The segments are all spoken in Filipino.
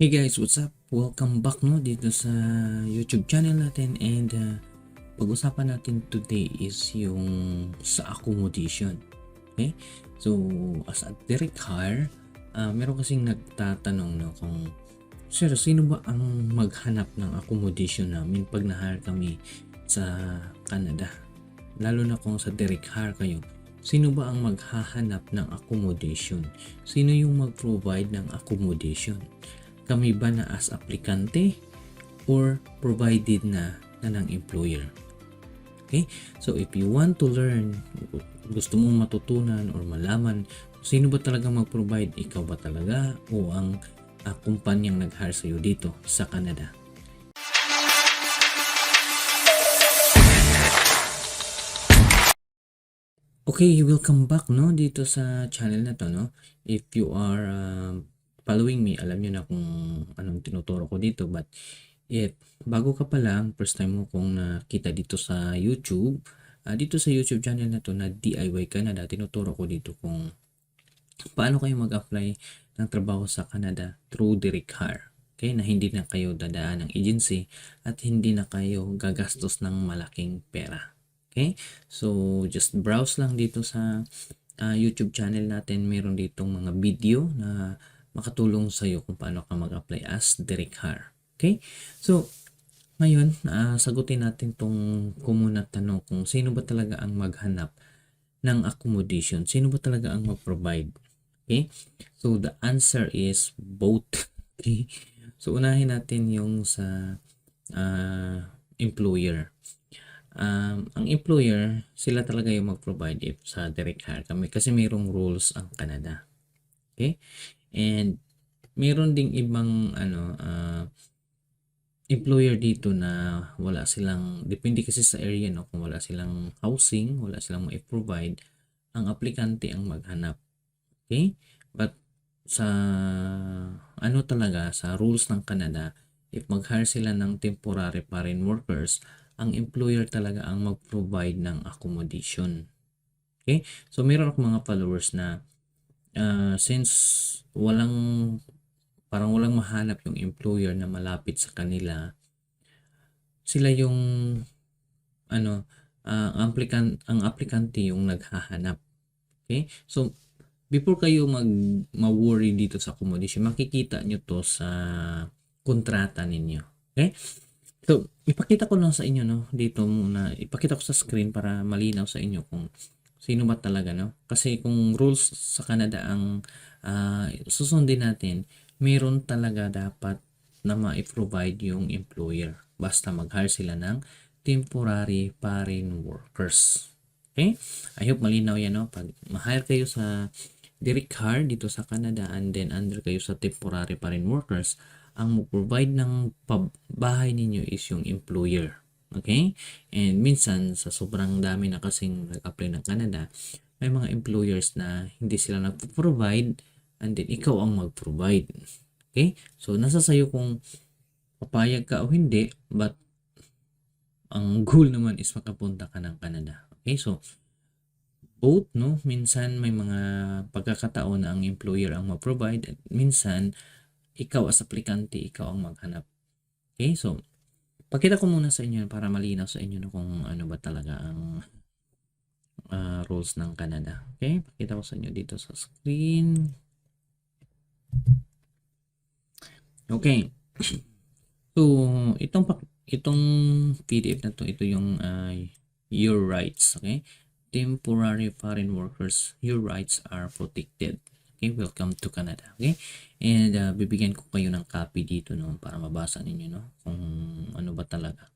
Hey guys, what's up? Welcome back dito sa YouTube channel natin and pag-usapan natin today is yung sa accommodation. Okay? So, as a direct hire, meron kasing nagtatanong kung sir, sino ba ang maghanap ng accommodation namin pag na-hire kami sa Canada? Lalo na kung sa direct hire kayo. Sino ba ang maghahanap ng accommodation? Sino yung mag-provide ng accommodation? Kami ba na as aplikante or provided na ng employer? Okay? So if you want to learn, gusto mong matutunan or malaman sino ba talaga mag-provide, ikaw ba talaga o ang kumpanyang nag-hire sa'yo dito sa Canada? Okay, welcome back dito sa channel na to If you are following me, alam niyo na kung anong tinuturo ko dito, but bago ka pa lang, first time mo kung nakita dito sa YouTube, dito sa YouTube channel na to na DIY Canada, tinuturo ko dito kung paano kayo mag-apply ng trabaho sa Canada through direct hire. Okay, na hindi na kayo dadaan ng agency at hindi na kayo gagastos ng malaking pera. Okay, so just browse lang dito sa YouTube channel natin. Meron ditong mga video na makatulong sa iyo kung paano ka mag-apply as direct hire. Okay, so ngayon sagutin natin tong kumuna tanong kung sino ba talaga ang maghanap ng accommodation, sino ba talaga ang mag-provide. Okay, so the answer is both. Okay, so unahin natin yung sa employer. Ang employer, sila talaga yung mag-provide if sa direct hire kami kasi mayroong rules ang Canada. Okay? And mayroon ding ibang employer dito na wala silang, depende kasi sa area kung wala silang housing, wala silang mai-provide, ang aplikante ang maghanap. Okay? But sa talaga sa rules ng Canada, if mag-hire sila ng temporary foreign workers, ang employer talaga ang mag-provide ng accommodation. Okay? So, meron akong mga followers na since parang walang mahanap yung employer na malapit sa kanila, sila yung ang aplikante yung naghahanap. Okay? So, before kayo ma-worry dito sa accommodation, makikita nyo to sa kontrata ninyo. Okay? So, ipakita ko lang sa inyo dito muna, ipakita ko sa screen para malinaw sa inyo kung sino ba talaga Kasi kung rules sa Canada ang susundin natin, meron talaga dapat na ma-provide yung employer basta mag-hire sila ng temporary foreign workers. Okay? I hope malinaw yan pag ma-hire kayo sa direct hire dito sa Canada and then under kayo sa temporary foreign workers, ang mag-provide ng bahay ninyo is yung employer. Okay? And minsan, sa sobrang dami na kasing nag-apply ng Canada, may mga employers na hindi sila nag-provide and then ikaw ang mag-provide. Okay? So, nasa sayo kung papayag ka o hindi, but ang goal naman is makapunta ka ng Canada. Okay? So, both minsan may mga pagkakataon na ang employer ang mag-provide at minsan ikaw as aplikante, ikaw ang maghanap. Okay, so pakita ko muna sa inyo para malinaw sa inyo kung ano ba talaga ang rules ng Canada. Okay, pakita ko sa inyo dito sa screen. Okay, so itong PDF na to, ito yung your rights. Okay, temporary foreign workers, your rights are protected. Okay, welcome to Canada. Okay, and bibigyan ko kayo ng copy dito para mabasa ninyo kung ano ba talaga.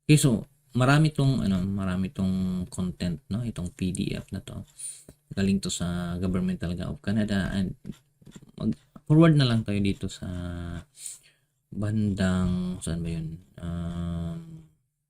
Okay, so marami tong content itong PDF na to. Galing to sa government talaga of Canada and forward na lang tayo dito sa bandang saan ba yun?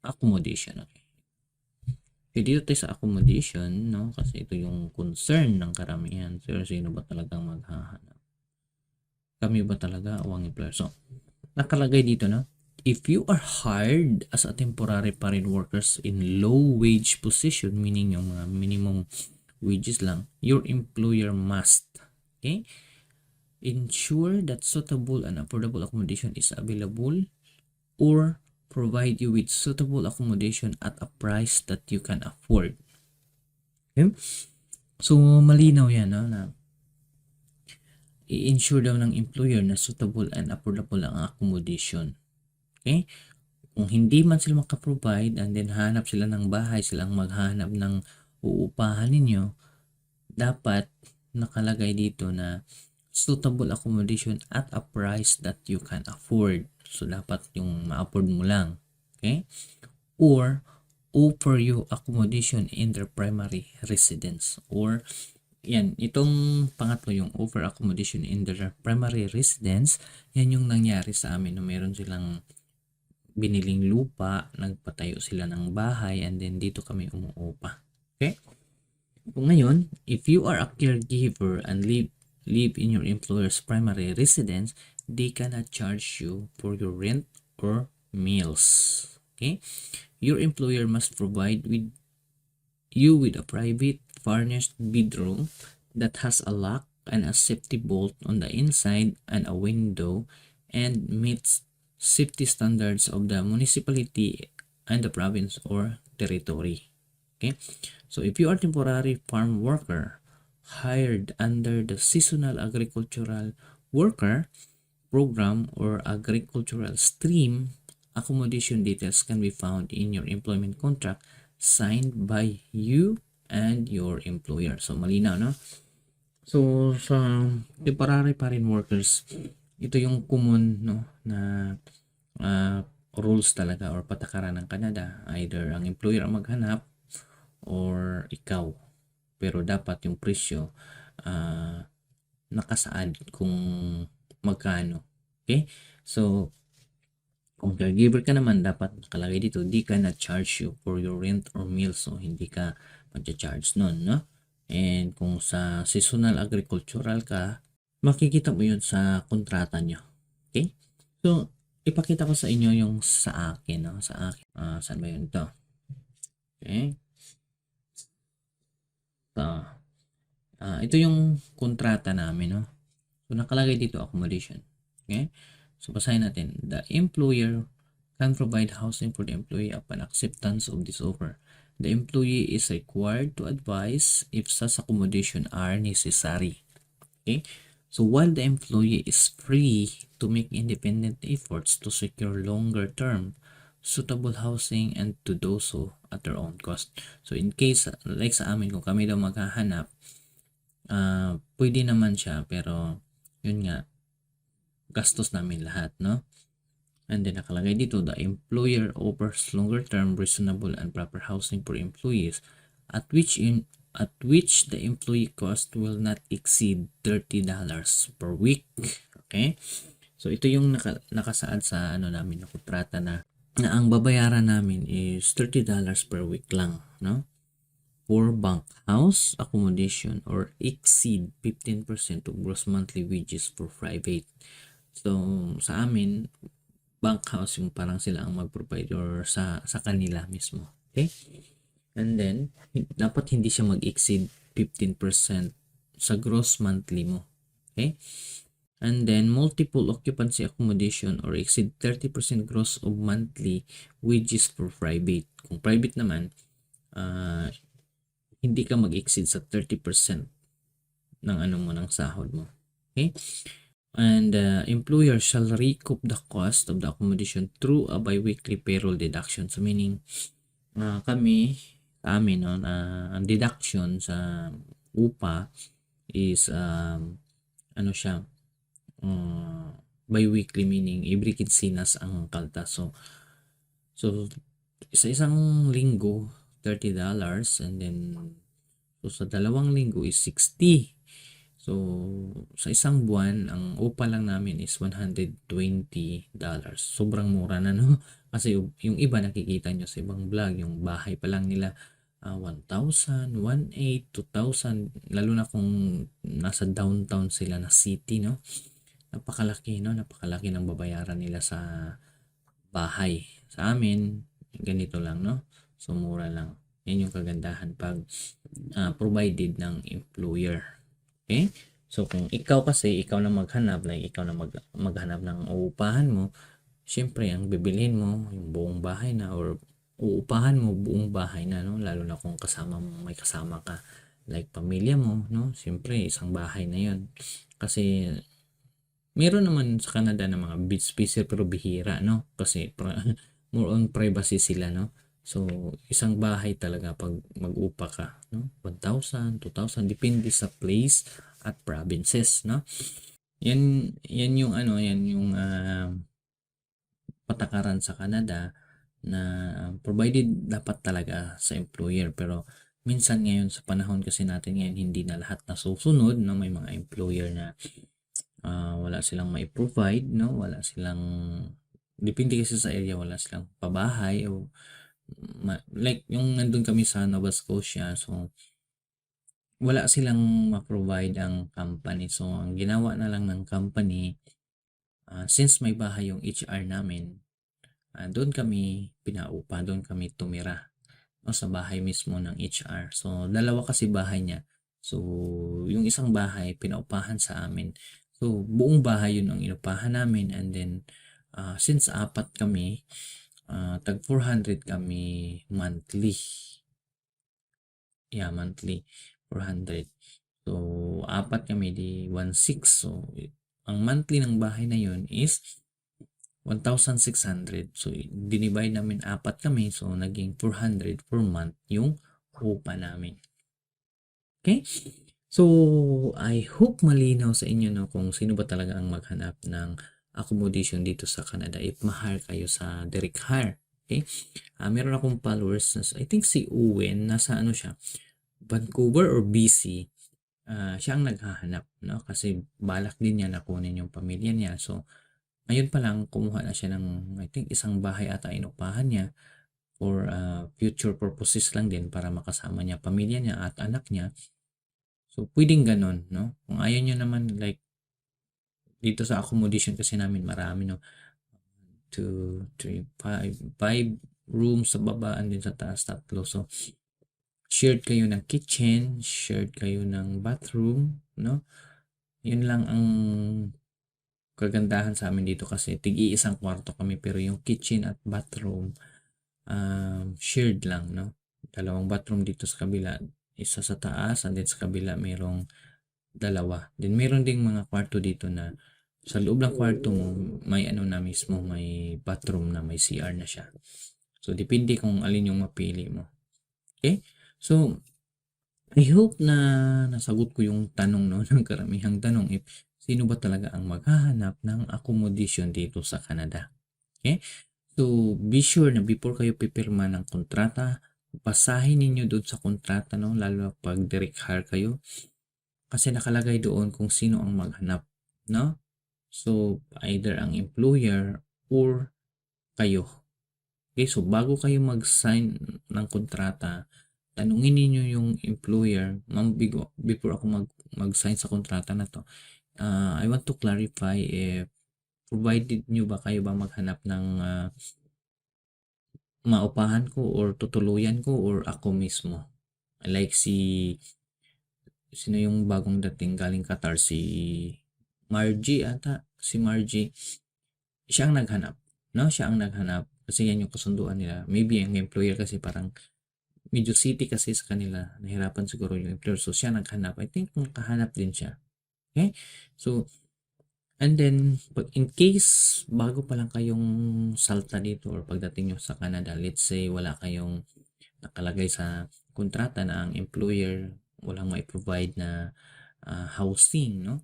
Accommodation. Okay. So, dito tayo sa accommodation, kasi ito yung concern ng karamihan. Sino ba talagang maghahanap? Kami ba talaga o ang employer? So, nakalagay dito if you are hired as a temporary foreign workers in low wage position, meaning yung minimum wages lang, your employer must, okay? ensure that suitable and affordable accommodation is available, or provide you with suitable accommodation at a price that you can afford. Okay? So, malinaw yan, no, na i-ensure daw ng employer na suitable and affordable ang accommodation. Okay? Kung hindi man sila makaprovide and then hanap sila ng bahay, silang maghanap ng uupahan ninyo, dapat nakalagay dito na suitable accommodation at a price that you can afford. So, dapat yung ma-afford mo lang. Okay? Or, offer you accommodation in their primary residence. Or, yan, itong pangatlo, yung offer accommodation in their primary residence, yan yung nangyari sa amin. No, meron silang biniling lupa, nagpatayo sila ng bahay, and then dito kami umuupa. Okay? Kung ngayon, if you are a caregiver and live in your employer's primary residence, they cannot charge you for your rent or meals. Okay? Your employer must provide you with a private furnished bedroom that has a lock and a safety bolt on the inside and a window and meets safety standards of the municipality and the province or territory. Okay? So if you are temporary farm worker hired under the seasonal agricultural worker program or agricultural stream, accommodation details can be found in your employment contract signed by you and your employer. So malinaw, no? So sa temporary foreign workers, ito yung common, no, na rules talaga or patakaran ng Canada. Either ang employer ang maghanap or ikaw. Pero dapat yung presyo nakasaad kung magkano. Okay? So, kung caregiver ka naman, dapat nakalagay dito, di ka na-charge you for your rent or meals. So, hindi ka mag-charge nun, no? And kung sa seasonal agricultural ka, makikita mo yun sa kontrata nyo. Okay? So, ipakita ko sa inyo yung sa akin, no? Sa akin. Saan ba yun to? Okay? So, ito yung kontrata namin, no? So, nakalagay dito accommodation. Okay? So, basahin natin. The employer can provide housing for the employee upon acceptance of this offer. The employee is required to advise if such accommodation are necessary. Okay? So, while the employee is free to make independent efforts to secure longer-term suitable housing and to do so at their own cost. So, in case, like sa amin, kung kami daw maghahanap, pwede naman siya, pero yun nga, gastos namin lahat, no? And then nakalagay dito, the employer offers longer term reasonable and proper housing for employees at which the employee cost will not exceed $30 per week. Okay? So ito yung nakasaad sa namin na kontrata na ang babayaran namin is $30 per week lang, no? For bank house accommodation or exceed 15% of gross monthly wages for private. So, sa amin, bank house yung parang sila ang mag-provide or sa kanila mismo. Okay? And then, dapat hindi siya mag-exceed 15% sa gross monthly mo. Okay? And then, multiple occupancy accommodation or exceed 30% gross of monthly wages for private. Kung private naman, hindi ka mag-exceed sa 30% ng ng sahod mo. Okay? And employer shall recoup the cost of the accommodation through a biweekly payroll deduction. So meaning, kami, sa amin, no, ang deduction sa upa is, siya, biweekly, meaning every kinsinas ang kaltas. So sa isang linggo, $30, and then so sa dalawang linggo is 60. So sa isang buwan, ang upa lang namin is $120. Sobrang mura na, no? Kasi yung iba nakikita nyo sa ibang vlog, yung bahay pa lang nila 1,000, 1,800, 2,000, lalo na kung nasa downtown sila na city, no? Napakalaki, no? Napakalaki ng babayaran nila sa bahay. Sa amin, ganito lang, no? So mura lang. Yan yung kagandahan pag provided ng employer. Okay? So kung ikaw kasi, ikaw na maghanap, like ikaw na maghanap ng uupahan mo, siyempre ang bibilhin mo yung buong bahay na, or uupahan mo buong bahay na, no? Lalo na kung may kasama ka, like pamilya mo, no? Siyempre isang bahay na yun. Kasi meron naman sa Canada na mga beach space pero bihira, no? Kasi more on privacy sila, no? So, isang bahay talaga pag mag-upa ka, no? 1,000, 2,000, depende sa place at provinces, no? Yan yung ano, yan yung patakaran sa Canada na provided dapat talaga sa employer. Pero minsan ngayon sa panahon kasi natin ngayon, hindi na lahat nasusunod, no? May mga employer na wala silang mai-provide, no? Wala silang, depende kasi sa area, wala silang pabahay o like yung nandun kami sa Nova Scotia, so wala silang ma-provide ang company. So ang ginawa na lang ng company, since may bahay yung HR namin, doon kami pinaupa, doon kami tumira, no, sa bahay mismo ng HR. So dalawa kasi bahay niya. So yung isang bahay pinaupahan sa amin. So buong bahay yun ang inupahan namin, and then since apat kami, tag 400 kami monthly. Yeah, monthly 400. So apat kami di 1,600. So ang monthly ng bahay na yun is 1,600. So dinivide namin, apat kami, so naging 400 per month yung upa namin. Okay? So I hope malinaw sa inyo, no, kung sino ba talaga ang maghanap ng accommodation dito sa Canada if mahal kayo sa direct hire. Okay? Meron akong followers na, I think si Owen, nasa ano siya, Vancouver or BC. Siya ang naghahanap, no? Kasi balak din niya na kunin yung pamilya niya. So ngayon pa lang kumuha na siya ng, I think, isang bahay ata inupahan niya for future purposes lang din, para makasama niya pamilya niya at anak niya. So pwedeng ganon, no? Kung ayaw niyo naman, like dito sa accommodation kasi namin marami, no? 2, 3, 5 rooms sa baba, and din sa taas 3. So shared kayo ng kitchen, shared kayo ng bathroom, no? Yun lang ang kagandahan sa amin dito, kasi tig-iisang kwarto kami, pero yung kitchen at bathroom shared lang, no? Dalawang bathroom dito sa kabila, isa sa taas, and then sa kabila mayroong dalawa. Then meron ding mga kwarto dito na sa loob ng kwarto mo may ano na mismo, may bathroom na may CR na siya. So depende kung alin yung mapili mo. Okay? So I hope na nasagot ko yung tanong, no, ng karamihang tanong, if sino ba talaga ang maghahanap ng accommodation dito sa Canada. Okay? So be sure na before kayo pipirma ng kontrata, basahin ninyo doon sa kontrata, no, lalo pag direct hire kayo, kasi nakalagay doon kung sino ang maghanap, no? So either ang employer or kayo. Okay, so bago kayo mag-sign ng kontrata, tanungin niyo yung employer, ma'am, before ako mag-sign sa kontrata na to, I want to clarify if provided nyo ba, kayo ba maghanap ng maupahan ko or tutuluyan ko, or ako mismo. Like sino yung bagong dating galing Qatar, si Margie ata, si Margie, siya ang naghanap, no? Siya ang naghanap kasi yan yung kasunduan nila. Maybe ang employer kasi parang medyo city kasi sa kanila, nahirapan siguro yung employer, so siya naghanap. I think nakahanap din siya. Okay? So and then in case bago pa lang kayong salta dito, or pagdating nyo sa Canada, let's say wala kayong nakalagay sa kontrata na ang employer walang may provide na housing, no?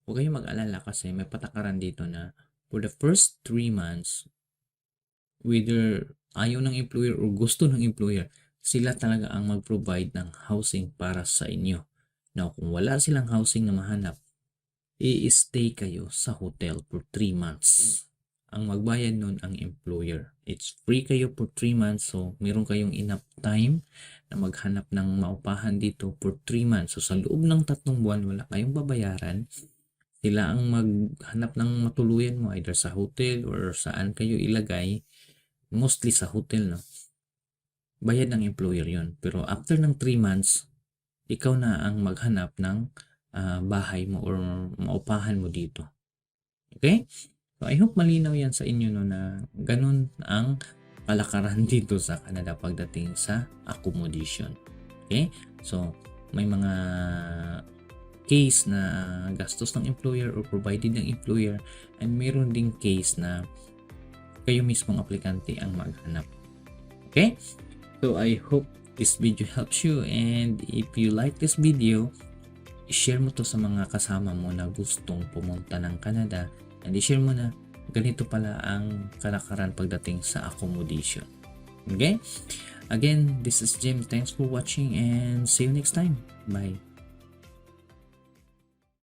Huwag kayong mag-alala, kasi may patakaran dito na for the first 3 months, whether ayaw ng employer or gusto ng employer, sila talaga ang mag-provide ng housing para sa inyo. Now, kung wala silang housing na mahanap, i-stay kayo sa hotel for 3 months. Ang magbayad nun ang employer. It's free kayo for 3 months, so meron kayong enough time na maghanap ng maupahan dito for 3 months. So sa loob ng 3 buwan, wala kayong babayaran. Sila ang maghanap ng matuluyan mo, either sa hotel or saan kayo ilagay. Mostly sa hotel, no? Bayad ng employer yon. Pero after ng 3 months, ikaw na ang maghanap ng bahay mo or maupahan mo dito. Okay? So, I hope malinaw yan sa inyo no, na ganun ang kalakaran dito sa Canada pagdating sa accommodation. Okay? So, may mga case na gastos ng employer or provided ng employer, and mayroon ding case na kayo mismong aplikante ang maghanap. Okay? So, I hope this video helps you, and if you like this video, i-share mo to sa mga kasama mo na gustong pumunta ng Canada, and i-share mo na ganito pala ang kalakaran pagdating sa accommodation. Okay? Again, this is Jim. Thanks for watching and see you next time. Bye.